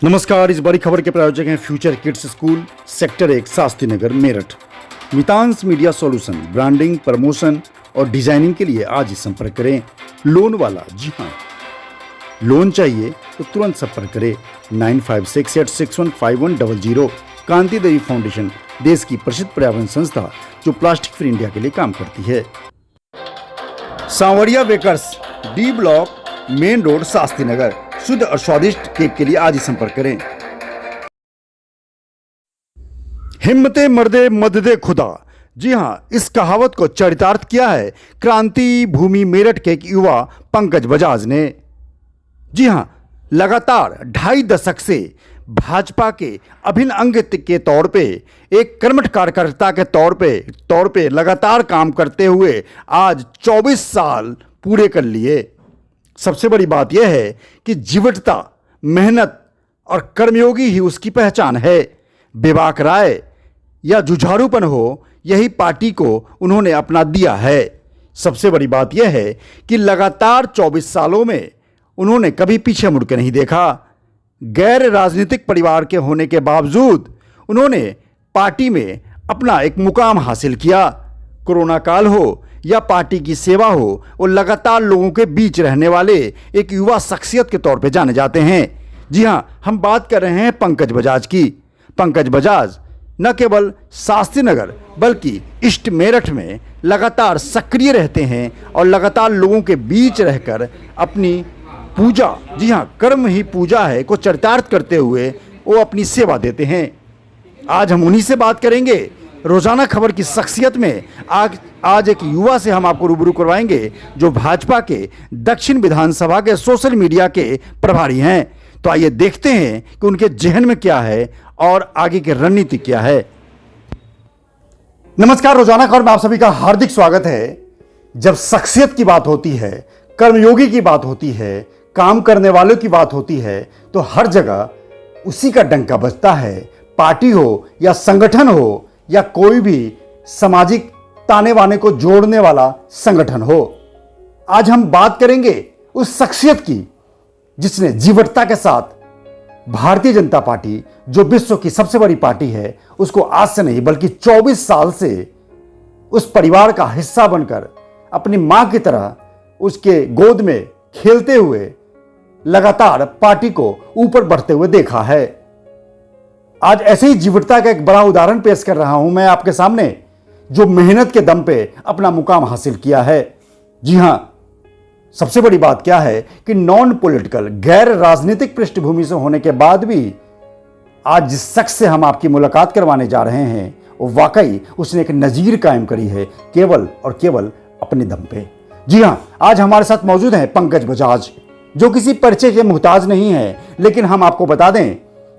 नमस्कार। इस बड़ी खबर के प्रायोजक हैं future kids school, sector 1, Shastri Nagar, Meerut. Mitans media solution, branding, promotion और डिजाइनिंग के लिए आज ही संपर्क करें। लोन वाला, जी हाँ, लोन चाहिए तो तुरंत संपर्क करें 9568615100। कांति देवी फाउंडेशन, देश की प्रसिद्ध पर्यावरण संस्था जो प्लास्टिक फ्री इंडिया के लिए काम करती है। Sanwariya bakers, D block, main road, Shastri Nagar. शुद्ध और स्वादिष्ट केक के लिए आज ही संपर्क करें। हिम्मते मर्दे मददे खुदा, जी हाँ, इस कहावत को चरितार्थ किया है क्रांति भूमि मेरठ के एक युवा पंकज बजाज ने। जी हाँ, लगातार 2.5 दशक से भाजपा के अभिन्न अंग के तौर पे, एक कर्मठ कार्यकर्ता के तौर पे लगातार काम करते हुए आज 24 साल पूरे कर लिए। सबसे बड़ी बात यह है कि जीवटता, मेहनत और कर्मयोगी ही उसकी पहचान है। बेबाक राय या जुझारूपन हो, यही पार्टी को उन्होंने अपना दिया है। सबसे बड़ी बात यह है कि लगातार 24 सालों में उन्होंने कभी पीछे मुड़ के नहीं देखा। गैर राजनीतिक परिवार के होने के बावजूद उन्होंने पार्टी में अपना एक मुकाम हासिल किया। कोरोना काल हो या पार्टी की सेवा हो, वो लगातार लोगों के बीच रहने वाले एक युवा शख्सियत के तौर पे जाने जाते हैं। जी हाँ, हम बात कर रहे हैं पंकज बजाज की। पंकज बजाज न केवल शास्त्री नगर बल्कि ईस्ट मेरठ में लगातार सक्रिय रहते हैं और लगातार लोगों के बीच रहकर अपनी पूजा, जी हाँ, कर्म ही पूजा है, को चरितार्थ करते हुए वो अपनी सेवा देते हैं। आज हम उन्हीं से बात करेंगे। रोजाना खबर की शख्सियत में आज एक युवा से हम आपको रूबरू करवाएंगे जो भाजपा के दक्षिण विधानसभा के सोशल मीडिया के प्रभारी हैं। तो आइए देखते हैं कि उनके जहन में क्या है और आगे की रणनीति क्या है। नमस्कार, रोजाना खबर में आप सभी का हार्दिक स्वागत है। जब शख्सियत की बात होती है, कर्मयोगी की बात होती है, काम करने वालों की बात होती है, तो हर जगह उसी का डंका बजता है। पार्टी हो या संगठन हो या कोई भी सामाजिक ताने बाने को जोड़ने वाला संगठन हो। आज हम बात करेंगे उस शख्सियत की जिसने जीवटता के साथ भारतीय जनता पार्टी, जो विश्व की सबसे बड़ी पार्टी है, उसको आज से नहीं बल्कि 24 साल से उस परिवार का हिस्सा बनकर अपनी मां की तरह उसके गोद में खेलते हुए लगातार पार्टी को ऊपर बढ़ते हुए देखा है। आज ऐसे ही जीवटता का एक बड़ा उदाहरण पेश कर रहा हूं मैं आपके सामने, जो मेहनत के दम पे अपना मुकाम हासिल किया है। जी हां, सबसे बड़ी बात क्या है कि नॉन पॉलिटिकल, गैर राजनीतिक पृष्ठभूमि से होने के बाद भी आज जिस शख्स से हम आपकी मुलाकात करवाने जा रहे हैं, वो वाकई उसने एक नजीर कायम करी है, केवल और केवल अपने दम पे। जी हां, आज हमारे साथ मौजूद हैं पंकज बजाज, जो किसी परिचय के मुहताज नहीं है। लेकिन हम आपको बता दें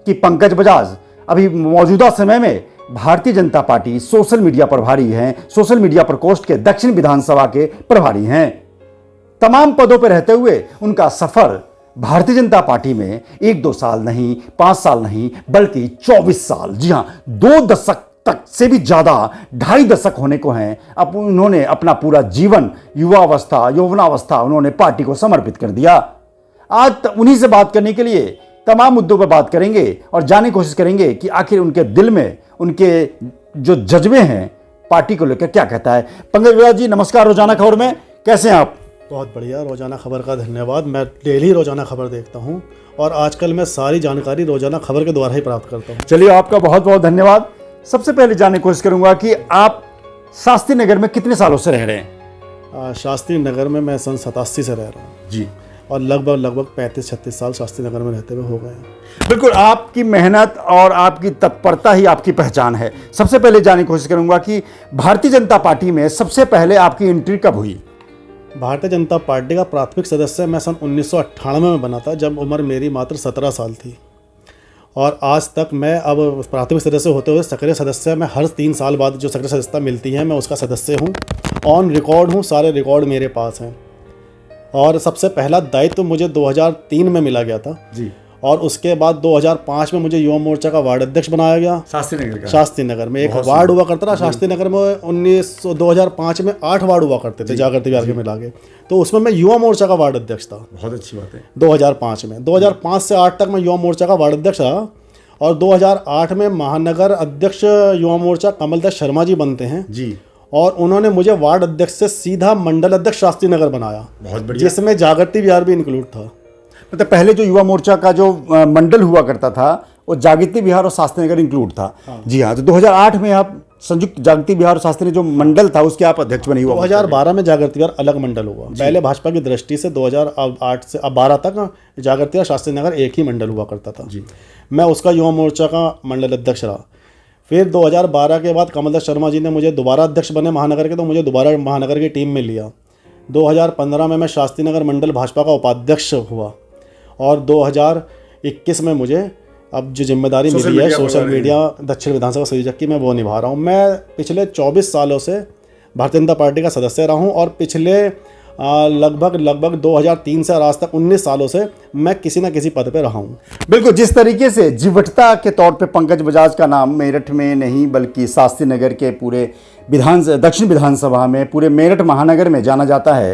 कि पंकज बजाज अभी मौजूदा समय में Bharatiya Janata party social media प्रभारी हैं, सोशल मीडिया प्रकोष्ठ के दक्षिण विधानसभा के प्रभारी हैं। तमाम पदों पर रहते हुए उनका सफर भारतीय जनता पार्टी में 1-2 साल नहीं, 5 साल नहीं, बल्कि 24 साल, जी हां, 2 दशक तक से भी ज्यादा, 2.5 दशक होने को हैं। अब उन्होंने अपना पूरा जीवन, युवावस्था, यौवनावस्था, उन्होंने पार्टी को समर्पित कर दिया। आज उन्हीं से बात करने के लिए तमाम मुद्दों पर बात करेंगे और जानने की कोशिश करेंगे कि आखिर उनके दिल में उनके जो जज्बे हैं पार्टी को लेकर क्या कहता है। पंकज बजाज जी, नमस्कार। रोजाना खबर में कैसे हैं आप? बहुत बढ़िया, रोजाना खबर का धन्यवाद। मैं डेली रोजाना खबर देखता हूं और आजकल मैं सारी जानकारी रोजाना खबर के द्वारा ही प्राप्त करता हूं। चलिए, आपका बहुत बहुत धन्यवाद। सबसे पहले जानने की कोशिश करूंगा कि आप शास्त्री नगर में कितने सालों से रह रहे हैं? शास्त्री नगर में मैं सन 87 से रह रहा हूँ जी, और लगभग 35-36 साल शास्त्री नगर में रहते हुए हो गए हैं। बिल्कुल, आपकी मेहनत और आपकी तत्परता ही आपकी पहचान है। सबसे पहले जानने की कोशिश करूंगा कि भारतीय जनता पार्टी में सबसे पहले आपकी एंट्री कब हुई? भारतीय जनता पार्टी का प्राथमिक सदस्य मैं सन 1998 में बना था, जब उम्र मेरी मात्र 17 साल थी। और आज तक मैं अब प्राथमिक सदस्य होते हुए सक्रिय सदस्य, मैं हर 3 साल बाद जो सक्रिय सदस्यता मिलती है मैं उसका सदस्य हूँ। ऑन रिकॉर्ड हूँ, सारे रिकॉर्ड मेरे पास हैं। और सबसे पहला दायित्व तो मुझे 2003 में मिला गया था जी, और उसके बाद 2005 में मुझे युवा मोर्चा का वार्ड अध्यक्ष बनाया गया शास्त्री नगर का। शास्त्री नगर में एक वार्ड हुआ करता था शास्त्री नगर में 2005 में 8 वार्ड हुआ करते थे जागृति बिहार के मिला के, तो उसमें मैं युवा मोर्चा का वार्ड अध्यक्ष था। बहुत अच्छी बात है। 2005 में 2005 से 8 तक मैं युवा मोर्चा का वार्ड अध्यक्ष रहा और 2008 में महानगर अध्यक्ष युवा मोर्चा कमलदास शर्मा जी बनते हैं जी, और उन्होंने मुझे वार्ड अध्यक्ष से सीधा मंडल अध्यक्ष शास्त्री नगर बनाया, बहुत बढ़िया। जिसमें जागृति बिहार भी इंक्लूड था। मतलब पहले जो युवा मोर्चा का जो मंडल हुआ करता था वो जागृति बिहार और शास्त्री नगर इंक्लूड था। जी हाँ, तो 2008 में आप संयुक्त जागृति बिहार और शास्त्री जो मंडल था उसके आप अध्यक्ष बने हुआ। 2012 में जागृति बिहार अलग मंडल हुआ। पहले भाजपा की दृष्टि से 2008 से अब 12 तक जागृति बिहार शास्त्री नगर एक ही मंडल हुआ करता था जी। मैं उसका युवा मोर्चा का मंडल अध्यक्ष रहा। फिर 2012 के बाद कमलदास शर्मा जी ने मुझे दोबारा अध्यक्ष बने महानगर के, तो मुझे दोबारा महानगर की टीम में लिया। 2015 में मैं शास्त्री नगर मंडल भाजपा का उपाध्यक्ष हुआ और 2021 में मुझे अब जो जिम्मेदारी मिली है सोशल मीडिया दक्षिण विधानसभा संयोजक की, मैं वो निभा रहा हूँ। मैं पिछले 24 सालों से भारतीय जनता पार्टी का सदस्य रहा हूँ और पिछले लगभग 2003 से आज तक 19 सालों से मैं किसी न किसी पद पे रहा हूँ। बिल्कुल, जिस तरीके से जीवटता के तौर पे पंकज बजाज का नाम मेरठ में नहीं बल्कि शास्त्री नगर के पूरे दक्षिण विधानसभा में, पूरे मेरठ महानगर में जाना जाता है,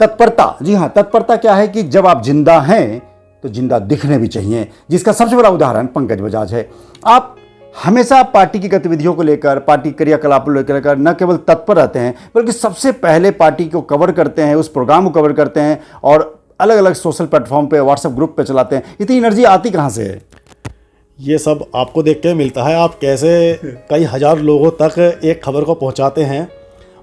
तत्परता, जी हाँ, तत्परता क्या है कि जब आप जिंदा हैं तो जिंदा दिखने भी चाहिए, जिसका सबसे बड़ा उदाहरण पंकज बजाज है। आप हमेशा पार्टी की गतिविधियों को लेकर, पार्टी क्रियाकलापों को लेकर न केवल तत्पर रहते हैं बल्कि सबसे पहले पार्टी को कवर करते हैं, उस प्रोग्राम को कवर करते हैं और अलग अलग सोशल प्लेटफॉर्म पे, व्हाट्सएप ग्रुप पे चलाते हैं। इतनी एनर्जी आती कहाँ से है? ये सब आपको देख के मिलता है। आप कैसे कई हजार लोगों तक एक खबर को पहुंचाते हैं,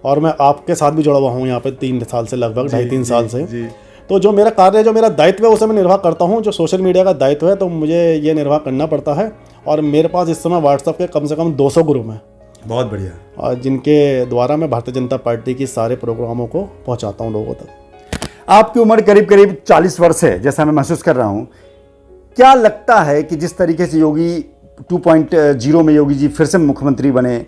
और मैं आपके साथ भी जुड़ा हुआ हूँ यहाँ पे 3 साल से, लगभग 2.5-3 साल से। तो जो मेरा कार्य है, जो मेरा दायित्व है, उसे मैं निर्वाह करता हूँ। जो सोशल मीडिया का दायित्व है तो मुझे ये निर्वाह करना पड़ता है, और मेरे पास इस समय व्हाट्सएप के कम से कम 200 ग्रुप हैं। बहुत बढ़िया। और जिनके द्वारा मैं भारतीय जनता पार्टी की सारे प्रोग्रामों को पहुँचाता हूँ लोगों तक। आपकी उम्र करीब करीब 40 वर्ष है जैसा मैं महसूस कर रहा हूँ। क्या लगता है कि जिस तरीके से योगी 2.0 में योगी जी फिर से मुख्यमंत्री बने,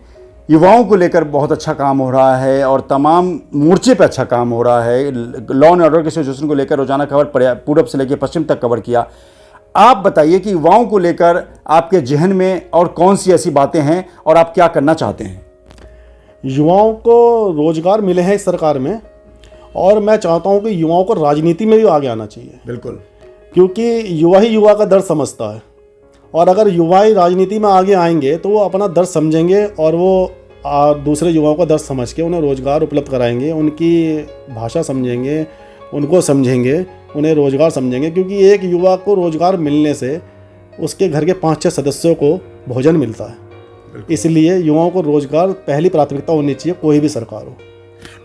युवाओं को लेकर बहुत अच्छा काम हो रहा है और तमाम मोर्चे पे अच्छा काम हो रहा है, लॉ एंड ऑर्डर की सिचुएशन को लेकर रोजाना खबर पूर्व से लेकर पश्चिम तक कवर किया, आप बताइए कि युवाओं को लेकर आपके जहन में और कौन सी ऐसी बातें हैं और आप क्या करना चाहते हैं? युवाओं को रोजगार मिले हैं इस सरकार में, और मैं चाहता हूं कि युवाओं को राजनीति में भी आगे आना चाहिए। बिल्कुल, क्योंकि युवा ही युवा का दर्द समझता है, और अगर युवा ही राजनीति में आगे आएंगे तो वो अपना दर्द समझेंगे और वो दूसरे युवाओं का दर्द समझ के उन्हें रोजगार उपलब्ध कराएंगे, उनकी भाषा समझेंगे, उनको समझेंगे, उन्हें रोजगार समझेंगे। क्योंकि एक युवा को रोजगार मिलने से उसके घर के 5-6 सदस्यों को भोजन मिलता है। इसलिए युवाओं को रोजगार पहली प्राथमिकता होनी चाहिए, कोई भी सरकार हो।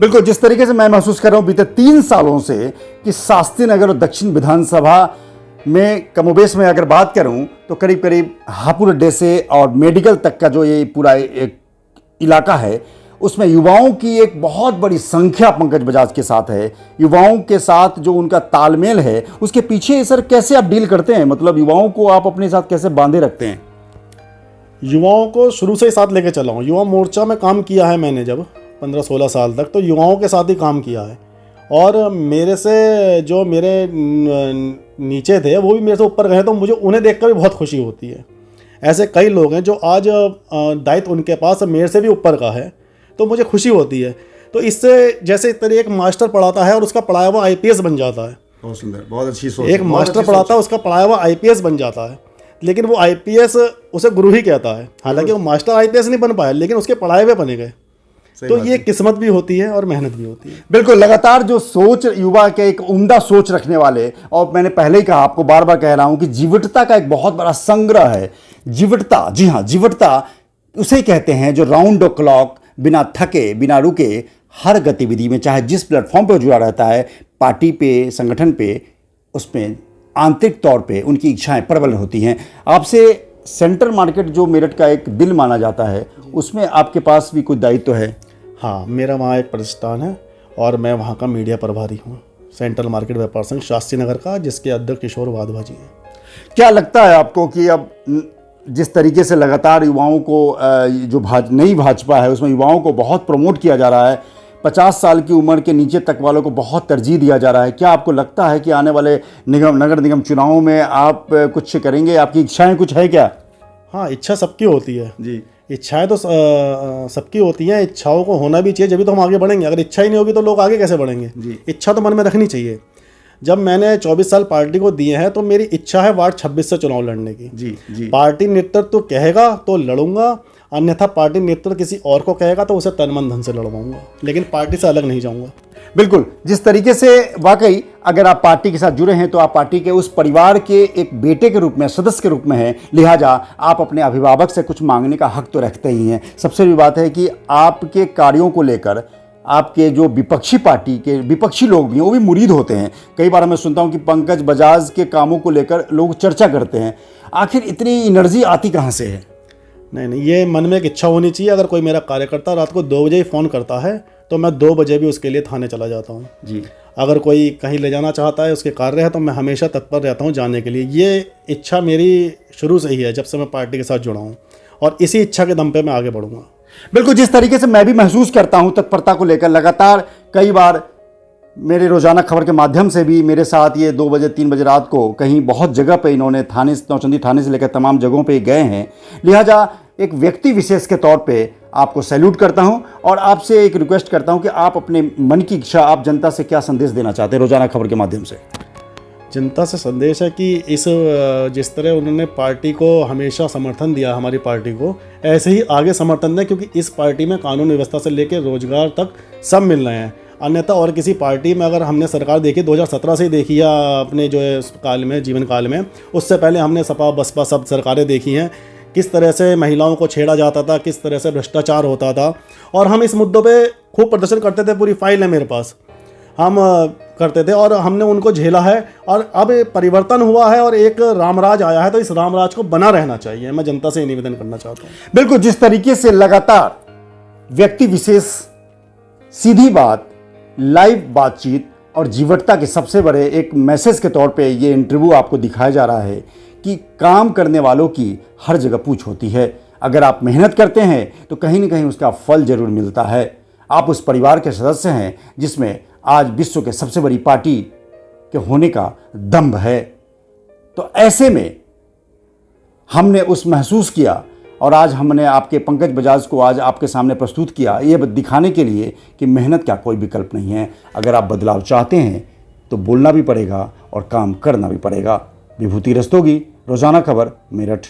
बिल्कुल, जिस तरीके से मैं महसूस कर रहा हूँ बीते 3 सालों से कि शास्त्री नगर और दक्षिण विधानसभा में कमोबेश में अगर बात करूँ तो करीब करीब हापुड़ अड्डे से और मेडिकल तक का जो ये पूरा एक इलाका है, उसमें युवाओं की एक बहुत बड़ी संख्या पंकज बजाज के साथ है। युवाओं के साथ जो उनका तालमेल है उसके पीछे सर कैसे आप डील करते हैं? मतलब युवाओं को आप अपने साथ कैसे बांधे रखते हैं? युवाओं को शुरू से ही साथ लेके चला हूँ। युवा मोर्चा में काम किया है मैंने जब 15-16 साल तक, तो युवाओं के साथ ही काम किया है। और मेरे से जो मेरे नीचे थे वो भी मेरे से ऊपर गए, तो मुझे उन्हें देखकर भी बहुत खुशी होती है। ऐसे कई लोग हैं जो आज दायित्व उनके पास मेरे से भी ऊपर का है, तो मुझे खुशी होती है। तो इससे जैसे इस तरह एक मास्टर पढ़ाता है और उसका पढ़ाया हुआ IPS बन जाता है। बहुत सुंदर, बहुत अच्छी सोच। एक मास्टर पढ़ाता है, उसका पढ़ाया हुआ IPS बन जाता है, लेकिन वो IPS उसे गुरु ही कहता है। हालांकि वो मास्टर IPS नहीं बन पाया, लेकिन उसके पढ़ाए हुए बने गए। तो ये किस्मत भी होती है और मेहनत भी होती है। बिल्कुल, लगातार जो सोच युवा के एक उम्दा सोच रखने वाले, और मैंने पहले ही कहा, आपको बार बार कह रहा हूं कि जीवटता का एक बहुत बड़ा संग्रह है। जीवटता, जी हाँ, जीवटता उसे कहते हैं जो राउंड द क्लॉक, बिना थके, बिना रुके, हर गतिविधि में, चाहे जिस प्लेटफॉर्म पर जुड़ा रहता है, पार्टी पे, संगठन पे, उसमें आंतरिक तौर पे उनकी इच्छाएं प्रबल होती हैं। आपसे सेंट्रल मार्केट जो मेरठ का एक दिल माना जाता है, उसमें आपके पास भी कोई दायित्व है? हाँ, मेरा वहाँ एक प्रतिष्ठान है और मैं वहाँ का मीडिया प्रभारी हूँ, सेंट्रल मार्केट व्यापार संघ शास्त्री नगर का, जिसके अध्यक्ष किशोर वाधवा जी हैं। क्या लगता है आपको कि अब जिस तरीके से लगातार युवाओं को जो नई भाजपा है उसमें युवाओं को बहुत प्रमोट किया जा रहा है, 50 साल की उम्र के नीचे तक वालों को बहुत तरजीह दिया जा रहा है। क्या आपको लगता है कि आने वाले नगर निगम चुनावों में आप कुछ करेंगे? आपकी इच्छाएं कुछ है क्या? हाँ, इच्छा सबकी होती है जी इच्छाएं तो सबकी होती हैं। इच्छाओं को होना भी चाहिए, जब भी तो हम आगे बढ़ेंगे। अगर इच्छा ही नहीं होगी तो लोग आगे कैसे बढ़ेंगे? जी। इच्छा तो मन में रखनी चाहिए। जब मैंने 24 साल पार्टी को दिए हैं तो मेरी इच्छा है वार्ड 26 से चुनाव लड़ने की। जी जी पार्टी नेतृत्व कहेगा तो लड़ूंगा, अन्यथा पार्टी नेतृत्व किसी और को कहेगा तो उसे तन मन धन से लड़वाऊंगा, लेकिन पार्टी से अलग नहीं जाऊंगा। बिल्कुल। जिस तरीके से वाकई अगर आप पार्टी के साथ जुड़े हैं तो आप पार्टी के उस परिवार के एक बेटे के रूप में, सदस्य के रूप में हैं, लिहाजा आप अपने अभिभावक से कुछ मांगने का हक तो रखते ही हैं। सबसे बड़ी बात है कि आपके कार्यों को लेकर आपके जो विपक्षी पार्टी के विपक्षी लोग भी हैं वो भी मुरीद होते हैं। कई बार मैं सुनता हूं कि पंकज बजाज के कामों को लेकर लोग चर्चा करते हैं। आखिर इतनी एनर्जी आती कहां से है? नहीं, ये मन में एक इच्छा होनी चाहिए। अगर कोई मेरा कार्यकर्ता रात को 2 बजे ही फ़ोन करता है तो मैं 2 बजे भी उसके लिए थाने चला जाता हूँ। जी। अगर कोई कहीं ले जाना चाहता है, उसके कार्य है, तो मैं हमेशा तत्पर रहता हूँ जाने के लिए। ये इच्छा मेरी शुरू से ही है, जब से मैं पार्टी के साथ जुड़ा हूँ, और इसी इच्छा के दम पे मैं आगे बढ़ूँगा। बिल्कुल। जिस तरीके से मैं भी महसूस करता हूं तत्परता को लेकर, लगातार कई बार मेरे रोजाना खबर के माध्यम से भी मेरे साथ ये 2 बजे 3 बजे रात को कहीं बहुत जगह पे इन्होंने थाने, नौचंदी थाने से लेकर तमाम जगहों पे गए हैं। लिहाजा एक व्यक्ति विशेष के तौर पे आपको सैल्यूट करता हूं और आपसे एक रिक्वेस्ट करता हूं कि आप अपने मन की इच्छा, आप जनता से क्या संदेश देना चाहते हैं रोजाना खबर के माध्यम से? जनता से संदेश है कि जिस तरह उन्होंने पार्टी को हमेशा समर्थन दिया, हमारी पार्टी को, ऐसे ही आगे समर्थन दें, क्योंकि इस पार्टी में कानून व्यवस्था से लेकर रोजगार तक सब मिल रहे हैं। अन्यथा और किसी पार्टी में अगर हमने सरकार देखी, 2017 से ही देखी या अपने जो है काल में, जीवन काल में, उससे पहले हमने सपा बसपा सब सरकारें देखी हैं, किस तरह से महिलाओं को छेड़ा जाता था, किस तरह से भ्रष्टाचार होता था। और हम इस मुद्दों पे खूब प्रदर्शन करते थे, पूरी फाइल है मेरे पास, हम करते थे और हमने उनको झेला है। और अब परिवर्तन हुआ है और एक रामराज आया है, तो इस रामराज को बना रहना चाहिए। मैं जनता से निवेदन करना चाहता हूँ। बिल्कुल। जिस तरीके से लगातार व्यक्ति विशेष सीधी बात, लाइव बातचीत और जीवटता के सबसे बड़े एक मैसेज के तौर पे ये इंटरव्यू आपको दिखाया जा रहा है कि काम करने वालों की हर जगह पूछ होती है। अगर आप मेहनत करते हैं तो कहीं ना कहीं उसका फल जरूर मिलता है। आप उस परिवार के सदस्य हैं जिसमें आज विश्व के सबसे बड़ी पार्टी के होने का दम्भ है। तो ऐसे में हमने उस महसूस किया और आज हमने आपके पंकज बजाज को आज आपके सामने प्रस्तुत किया, ये दिखाने के लिए कि मेहनत का कोई विकल्प नहीं है। अगर आप बदलाव चाहते हैं तो बोलना भी पड़ेगा और काम करना भी पड़ेगा। विभूति रस्तोगी, रोजाना खबर, मेरठ।